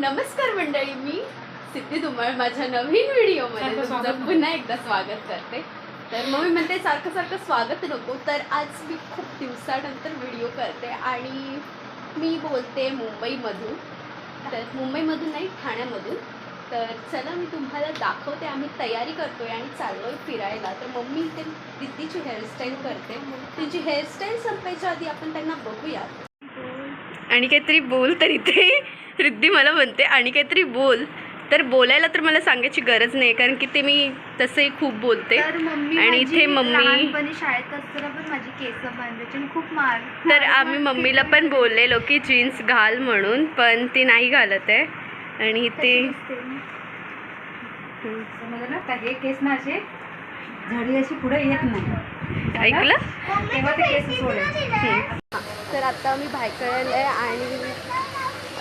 नमस्कार मंडळी, मी सिद्धी धुमाळ माझ्या नवीन व्हिडिओमध्ये तुमचं पुन्हा एकदा स्वागत करते. तर मग मी म्हणते सारखं सारखं स्वागत नको, तर आज मी खूप दिवसानंतर व्हिडिओ करते आणि मी बोलते मुंबईमधून. तर मुंबईमधून नाही, ठाण्यामधून. तर चला मी तुम्हाला दाखवते. आम्ही तयारी करतोय आणि चाललो आहे फिरायला. तर मम्मी ते रिद्धीची हेअरस्टाईल करते. तिची हेअरस्टाईल संपायच्या आधी आपण त्यांना बघूया. आणि काहीतरी बोल. तर इथे रिद्धी मला म्हणते आणि काहीतरी बोल. तर बोलायला तर मला सांगायची गरज नाही, कारण की ते मी तसंही खूप बोलते. आणि इथे मम्मी शाळेत असताना पण माझी केस बांधायची खूप मार. तर आम्ही मम्मीला पण बोललेलो की जीन्स घाल म्हणून, पण ती नाही घालत आहे. आणि इथे हे केस ना असे झाडी अशी पुढे येत नाही, ऐकलं तेव्हा ते केस सोडायचे. तर आता आम्ही भायखळ्याला आहे आणि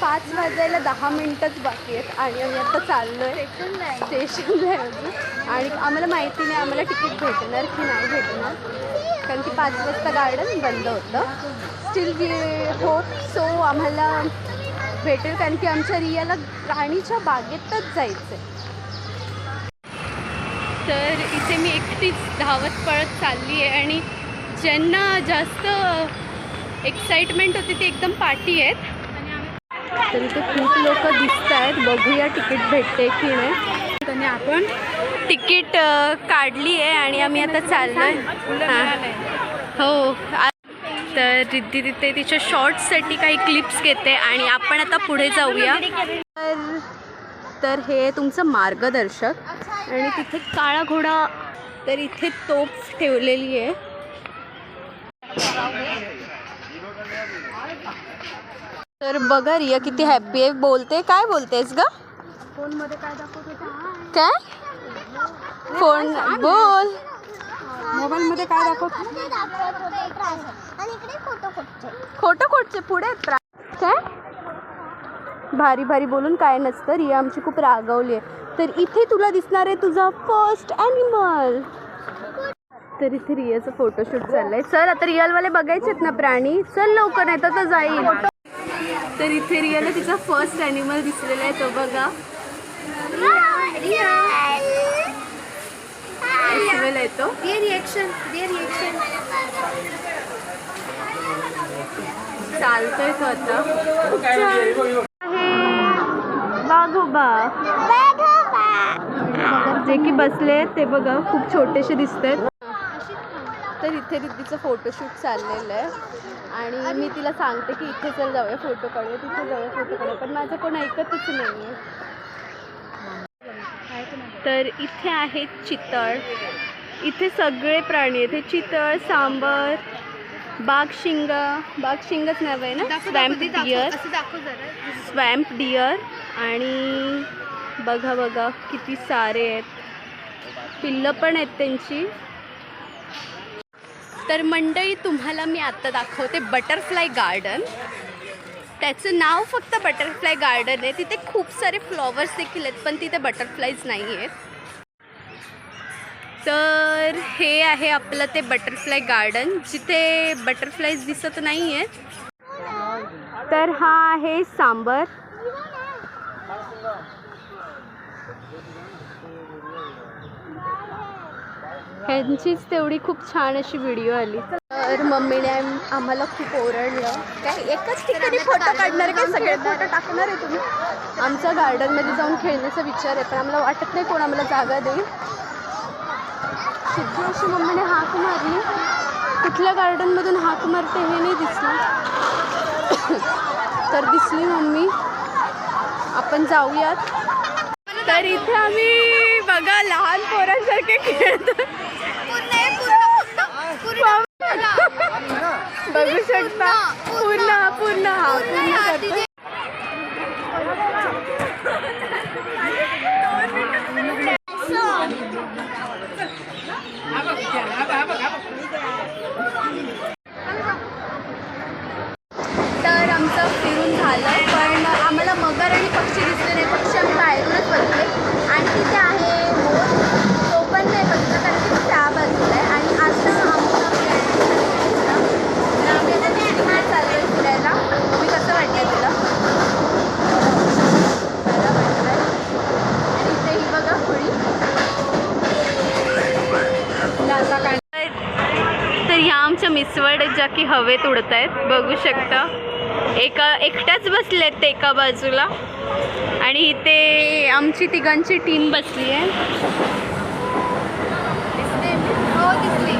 5 वाजायला 10 मिनिटच बाकी आहेत आणि आम्ही आता चाललो आहे स्टेशनला आहे अजून. आणि आम्हाला माहिती नाही आम्हाला तिकीट भेटणार की नाही भेटणार, कारण की 5 वाजता गार्डन बंद होतं. स्टील वी होप सो आम्हाला भेटेल, कारण की आमच्या रियाला राणीच्या बागेतच जायचं आहे. तर इथे मी एकटीच धावत पळत चालली आहे आणि ज्यांना जास्त एक्साइटमेंट होती ती एकदम पाठी आहेत. तर इथे खूप लोक दिसत आहेत. बघूया तिकीट भेटते की नाही. आणि आपण तिकीट काढली आहे आणि आम्ही आता चाललो आहे. हां हो. तर रिद्धी तिथे तिच्या शॉर्ट्ससाठी काही क्लिप्स घेते आणि आपण आता पुढे जाऊया. तर हे तुमचं मार्गदर्शक. आणि तिथे काळा घोडा. तर इथे तोफ ठेवलेली आहे. तर बघा रिया किती हॅप्पी आहे. बोलते. काय बोलतेस ग? फोनमध्ये काय दाखवत? काय फोन बोल. मोबाईलमध्ये काय दाखवत? खोटं खोटचे पुढे काय भारी भारी बोलून काय नसतं. रिया आमची खूप रागवली आहे. तर इथे तुला दिसणार आहे तुझा फर्स्ट ॲनिमल. तर इथे रियाचं फोटोशूट चाललंय. चल आता रिअलवाले बघायचे आहेत ना प्राणी. चल लवकर, नाही तर जाईल. तर इथे रियाला तिचा फर्स्ट ॲनिमल दिसलेला आहे. तो बघा येतो. चालतोय तो आता. वाघोबा जे की बसले ते बघा खूप छोटेसे दिसत आहेत. तर इथे रिद्धीचं फोटोशूट चाललेलं आहे आणि मी तिला सांगते की इथे चल जाऊया फोटो काढूया, तिथे जाऊया फोटो काढूया, पण माझं कोण ऐकतच नाही आहे. तर इथे आहे चितळ. इथे सगळे प्राणी आहेत. चितळ, सांबर, बाघशिंगच नाव आहे ना, स्वॅम्प डिअर. आणि बघा बघा किती सारे आहेत. पिल्लं पण आहेत त्यांची. तर मंडळी तुम्हाला मी आत्ता दाखवते बटरफ्लाय गार्डन. त्याचं नाव फक्त बटरफ्लाय गार्डन आहे. तिथे खूप सारे फ्लॉवर्स देखील आहेत, पण तिथे बटरफ्लायज नाही आहेत. तर हे आहे आपलं ते बटरफ्लाय गार्डन, जिथे बटरफ्लायज दिसत नाही आहेत. तर हा आहे सांबर. ह्यांचीच तेवढी खूप छान अशी व्हिडिओ आली. तर मम्मीने आम्हाला खूप ओरडलं. काय एकच ठिकाणी फोटो काढणार आहे, काय सगळे फोटो टाकणार आहे तुम्ही? आमच्या गार्डनमध्ये जाऊन खेळण्याचा विचार आहे, पण आम्हाला वाटत नाही कोण आम्हाला जागा देईल. सिद्धू अशी मम्मीने हाक मारली. कुठल्या गार्डनमधून हाक मारते हे नाही दिसलं. तर दिसली मम्मी. आपण जाऊयात. तर इथे आम्ही बघा लहान पोरांसारखे खेळतो. बघू शकता पूर्ण पूर्ण हा पूर्ण करतो. तर आमचं फिरून झालं, पण आम्हाला मगर आणि पक्षी दिसले नाही. पक्षी आम्ही बाहेरूनच बघितले. आणि तिथे आहे मोर, तो पण नाही बघितला कारण की त्या बाजूला आहे. आणि आता आम्ही चाललो आहे फिरायला. तुम्ही कसं वाटतं तुला? पक्षी हवेत उडत आहेत, बघू शकता. एकट्याच बसलेत ते एका बाजूला आणि इथे आमची तिघांची टीम बसली आहे. दिसते? हो दिसली.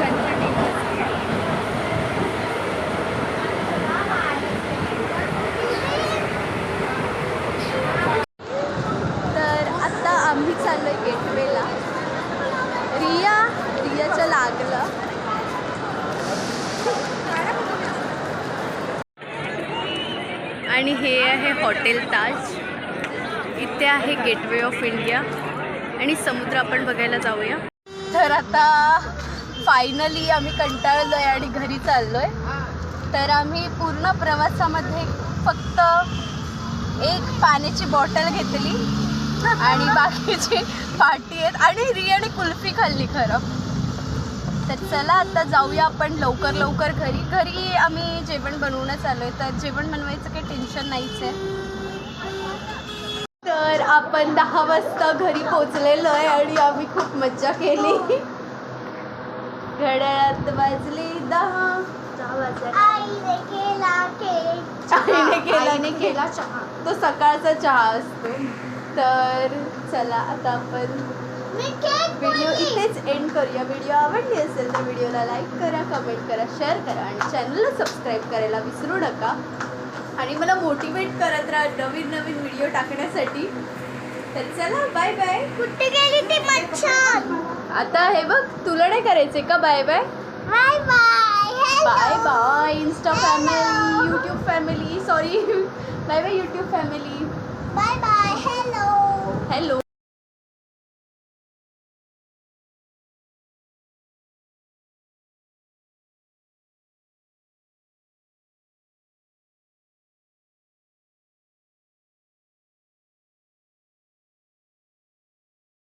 तर आता आम्ही चाललोय गेटवेला. रियाच्या लागलं. आणि हे आहे हॉटेल ताज. इथे आहे गेटवे ऑफ इंडिया आणि समुद्र आपण बघायला जाऊया. तर आता फायनली आम्ही कंटाळलो आहे आणि घरी चाललो आहे. तर आम्ही पूर्ण प्रवासामध्ये फक्त एक पाण्याची बॉटल घेतली आणि बाकीची पार्टी आहेत आणि रियाने कुल्फी खाल्ली खरं. तर चला आता जाऊया आपण लवकर घरी आम्ही जेवण बनवूनच आलो आहे. तर जेवण बनवायचं काही टेन्शन नाहीच आहे. तर आपण 10 वाजता घरी पोचलेलो आहे आणि आम्ही खूप मज्जा केली. घड्याळात वाजले 10. आईने केला चहा. तो सकाळचा चहा असतो. तर चला आता आपण व्हिडिओ इथेच एंड करूया. व्हिडिओ आवडली असेल तर व्हिडिओला लाईक करा, कमेंट करा, शेअर करा आणि चॅनलला सबस्क्राईब करायला विसरू नका. आणि मला मोटिवेट करत राहा नवीन व्हिडिओ टाकण्यासाठी. तर चला बाय बाय. कुठे गेली ती मच्छर? आता हे बघ, तुला नाही करायचे का bye bye? Bye bye. Bye bye insta family, YouTube family, sorry bye bye YouTube family. Bye bye. Hello. Hello.